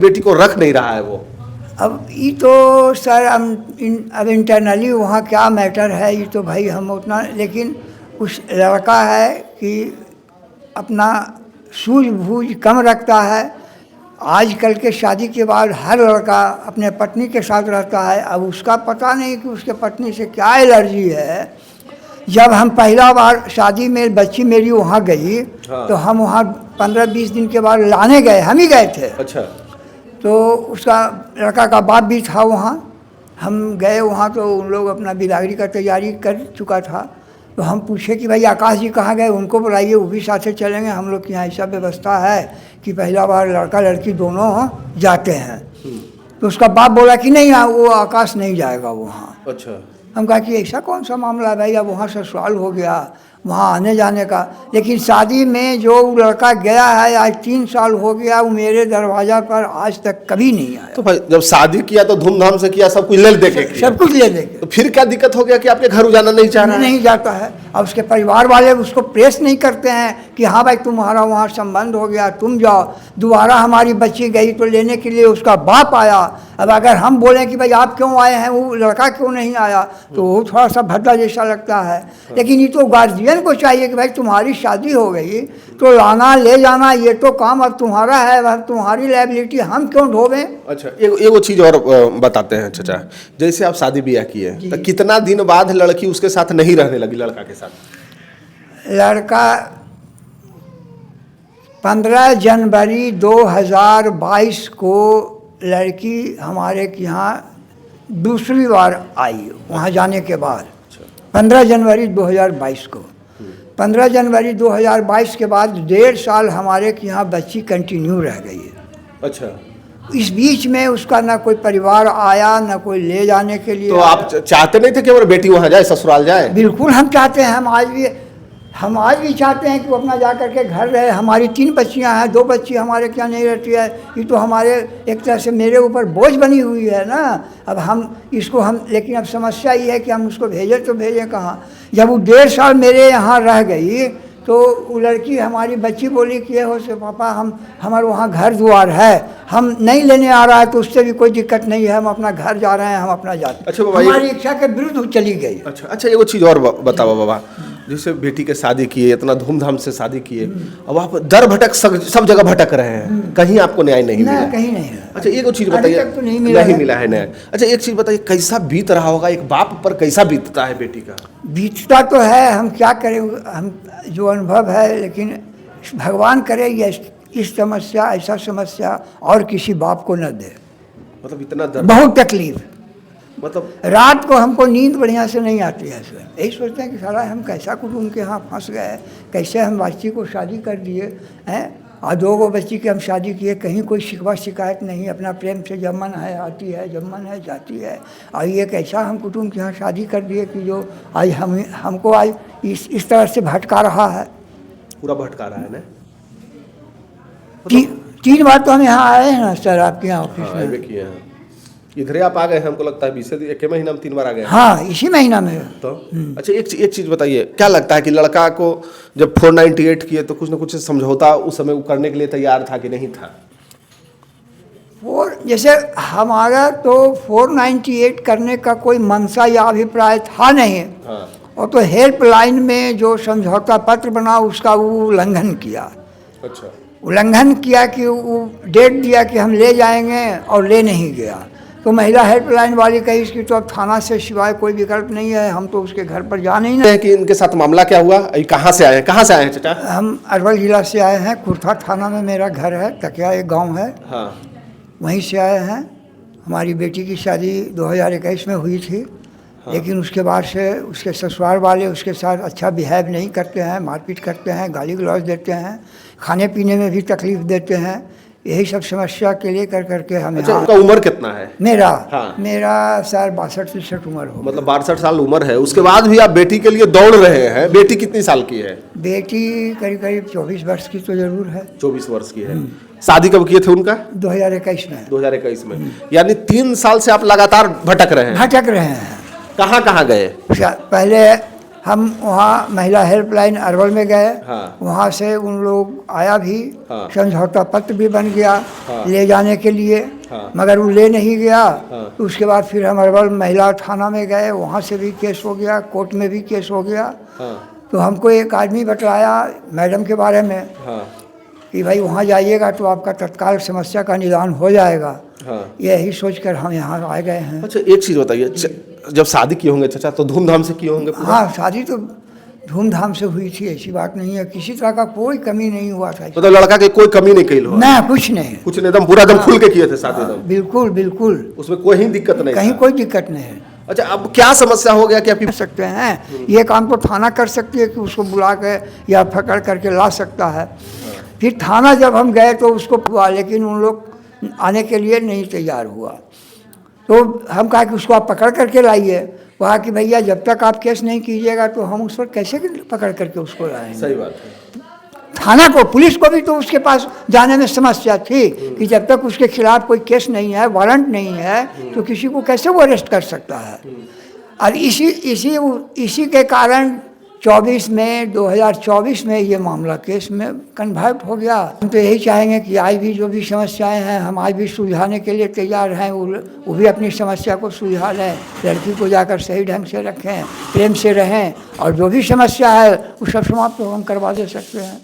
बेटी को रख नहीं रहा है वो। अब ये तो सर अब इंटरनली वहाँ क्या मैटर है ये तो भाई हम उतना, लेकिन उस लड़का है कि अपना सूझबूझ कम रखता है। आजकल के शादी के बाद हर लड़का अपने पत्नी के साथ रहता है। अब उसका पता नहीं कि उसके पत्नी से क्या एलर्जी है। जब हम पहला बार शादी में बच्ची मेरी वहाँ गई, हाँ। तो हम वहाँ 15-20 दिन के बाद लाने गए, हम ही गए थे। अच्छा। तो उसका लड़का का बाप भी था वहाँ। हम गए वहाँ तो उन लोग अपना बिदागरी का तैयारी कर चुका था। तो हम पूछे कि भाई आकाश जी कहाँ गए, उनको बुलाइए, वो भी साथ चलेंगे। हम लोग के यहाँ ऐसा व्यवस्था है कि पहला बार लड़का लड़की दोनों जाते हैं। तो उसका बाप बोला कि नहीं वो आकाश नहीं जाएगा वहाँ। अच्छा। हम कहा कि ऐसा कौन सा मामला है भाई, अब वहाँ ससुराल हो गया, वहाँ आने जाने का। लेकिन शादी में जो लड़का गया है आज 3 साल हो गया, वो मेरे दरवाज़ा पर आज तक कभी नहीं आया। तो भाई जब शादी किया तो धूमधाम से किया, सब कुछ ले दे के किया। सब कुछ ले देंगे। तो फिर क्या दिक्कत हो गया कि आपके घर जाना नहीं चाह रहा है? नहीं जाता है। अब उसके परिवार वाले उसको प्रेस नहीं करते हैं कि हाँ भाई तुम्हारा वहाँ संबंध हो गया, तुम जाओ। दोबारा हमारी बच्ची गई तो लेने के लिए उसका बाप आया। अब अगर हम बोलें कि भाई आप क्यों आए हैं, वो लड़का क्यों नहीं आया, तो वो थोड़ा सा भद्दा जैसा लगता है। लेकिन ये तो गार्जियन को चाहिए कि भाई तुम्हारी शादी हो गई तो लाना ले जाना ये तो काम अब तुम्हारा है, अब तुम्हारी लायबिलिटी हम क्यों ढोवें। अच्छा, एगो चीज और बताते हैं चाचा। जैसे आप शादी ब्याह किए तो कितना दिन बाद लड़की उसके साथ नहीं रहने लगी, लड़का के साथ? लड़का 15 जनवरी 2022 को लड़की हमारे यहाँ दूसरी बार आई वहाँ जाने के बाद। 15 जनवरी 2022 को 15 जनवरी 2022 के बाद 1.5 साल हमारे यहाँ बच्ची कंटिन्यू रह गई है। अच्छा। इस बीच में उसका ना कोई परिवार आया ना कोई ले जाने के लिए। तो आप चाहते नहीं थे कि हमारी बेटी वहाँ जाए, ससुराल जाए? बिल्कुल हम चाहते हैं। हम आज भी चाहते हैं कि वो अपना जा कर के घर रहे। हमारी 3 बच्चियां हैं, 2 बच्ची हमारे क्या नहीं रहती है। ये तो हमारे एक तरह से मेरे ऊपर बोझ बनी हुई है ना। अब लेकिन अब समस्या ये है कि हम उसको भेजें तो भेजें कहाँ। जब वो 1.5 साल मेरे यहाँ रह गई तो वो लड़की हमारी बच्ची बोली कि ये हो से पापा हमारे वहाँ घर द्वार है, हम नहीं लेने आ रहा है तो उससे भी कोई दिक्कत नहीं है, हम अपना घर जा रहे हैं, हम अपना जाते हैं। अच्छा बाबा, हमारी इच्छा के विरुद्ध वो चली गई। अच्छा, एगो चीज़ और बताओ बाबा। जैसे बेटी के शादी किए, इतना धूमधाम से शादी किए, अब आप दर भटक सब जगह भटक रहे हैं, कहीं आपको न्याय नहीं मिला? कहीं नहीं। अच्छा, एक चीज बताइए। तो नहीं मिला है न्याय। अच्छा, एक चीज बताइए, कैसा बीत रहा होगा एक बाप पर, कैसा बीतता है बेटी का? बीतता तो है, हम क्या करें, हम जो अनुभव है, लेकिन भगवान करे ये इस समस्या ऐसा समस्या और किसी बाप को न दे। मतलब इतना बहुत तकलीफ, मतलब रात को हमको नींद बढ़िया से नहीं आती है। यही सोचते हैं कि साला हम कैसा कुटुंब के यहाँ फंस गए, कैसे हम बच्ची को शादी कर दिए हैं और 2 बच्ची की हम शादी किए, कहीं कोई शिकवा शिकायत नहीं, अपना प्रेम से जब मन है आती है, जब मन है जाती है। और ये कैसा हम कुटुंब के यहाँ शादी कर दिए कि जो आज हमको आज इस तरह से भटका रहा है। पूरा भटका रहा है ना। 3 बार तो हम यहाँ आए हैं ना सर, आपके यहाँ ऑफिस में। इधर आप आ गए हैं, हमको लगता है 20 एक महीना में 3 बार आ गए। हाँ, इसी महीना में। तो अच्छा, एक चीज बताइए, क्या लगता है कि लड़का को जब 498 किए तो कुछ ना कुछ समझौता उस समय वो करने के लिए तैयार था कि नहीं था? जैसे हमारा तो 498 करने का कोई मंशा या अभिप्राय था नहीं। हाँ। और तो हेल्पलाइन में जो समझौता पत्र बना उसका वो उल्लंघन किया। अच्छा। उल्लंघन किया कि वो डेट दिया कि हम ले जाएंगे और ले नहीं गया। तो महिला हेल्पलाइन वाली कही इसकी तो अब थाना से सिवाय कोई विकल्प नहीं है, हम तो उसके घर पर जा नहीं ना। कि इनके साथ मामला क्या हुआ, कहाँ से आए हैं चाचा? हम अरवल जिला से आए हैं, कुर्था थाना में मेरा घर है, तकिया एक गांव है। हाँ। वहीं से आए हैं। हमारी बेटी की शादी 2021 में हुई थी। हाँ। लेकिन उसके बाद से उसके ससुराल वाले उसके साथ अच्छा बिहेव नहीं करते हैं, मारपीट करते हैं, गाली गलौज देते हैं, खाने पीने में भी तकलीफ देते हैं। यही सब समस्या के लिए करके हमें। अच्छा, उनका उम्र कितना है? मेरा सर 62-63 उम्र हो। मतलब 62 साल उम्र है, उसके बाद भी आप बेटी के लिए दौड़ रहे हैं। बेटी कितनी साल की है? बेटी करीब 24 वर्ष की तो जरूर है। 24 वर्ष की है। शादी कब किए थे उनका? 2021 में। 2021 में, यानी 3 साल से आप लगातार भटक रहे हैं। कहाँ कहाँ गए? पहले हम वहाँ महिला हेल्पलाइन अरवल में गए। हाँ। वहाँ से उन लोग आया भी। हाँ। समझौता पत्र भी बन गया। हाँ। ले जाने के लिए। हाँ। मगर वो ले नहीं गया। हाँ। तो उसके बाद फिर हम अरवल महिला थाना में गए, वहाँ से भी केस हो गया, कोर्ट में भी केस हो गया। हाँ। तो हमको एक आदमी बतलाया मैडम के बारे में हाँ। कि भाई वहाँ जाइएगा तो आपका तत्काल समस्या का निदान हो जाएगा। हाँ। यही सोचकर हम यहाँ आ गए हैं। अच्छा एक चीज़ बताइए, जब शादी किए होंगे चाचा तो धूमधाम से किए होंगे पूरा? हाँ, शादी तो धूमधाम से हुई थी, ऐसी बात नहीं है, किसी तरह का कोई कमी नहीं हुआ था। मतलब लड़का के कोई कमी नहीं कही हो? ना, कुछ नहीं। कुछ नहीं, एकदम पूरा एकदम खुल के किए थे शादी एकदम? बिल्कुल बिल्कुल, उसमें कोई ही दिक्कत नहीं कहीं था? कोई दिक्कत नहीं है। अच्छा अब क्या समस्या हो गया कि आप कर सकते हैं ये काम तो थाना कर सकती है कि उसको बुला के या पकड़ करके ला सकता है। फिर थाना जब हम गए तो उसको हुआ, लेकिन उन लोग आने के लिए नहीं तैयार हुआ। तो हम कहा कि उसको आप पकड़ करके लाइए। कहा कि भैया जब तक आप केस नहीं कीजिएगा तो हम उस पर कैसे पकड़ करके उसको लाएंगे। सही बात है। थाना को, पुलिस को भी तो उसके पास जाने में समस्या थी कि जब तक उसके खिलाफ कोई केस नहीं है, वारंट नहीं है, तो किसी को कैसे वो अरेस्ट कर सकता है। और इसी के कारण 2024 में ये मामला केस में कन्वर्ट हो गया। हम तो यही चाहेंगे कि आज भी जो भी समस्याएं हैं हम आज भी सुलझाने के लिए तैयार हैं। वो भी अपनी समस्या को सुलझा लें, लड़की को जाकर सही ढंग से रखें, प्रेम से रहें, और जो भी समस्या है वो सब समाप्त हम करवा दे सकते हैं।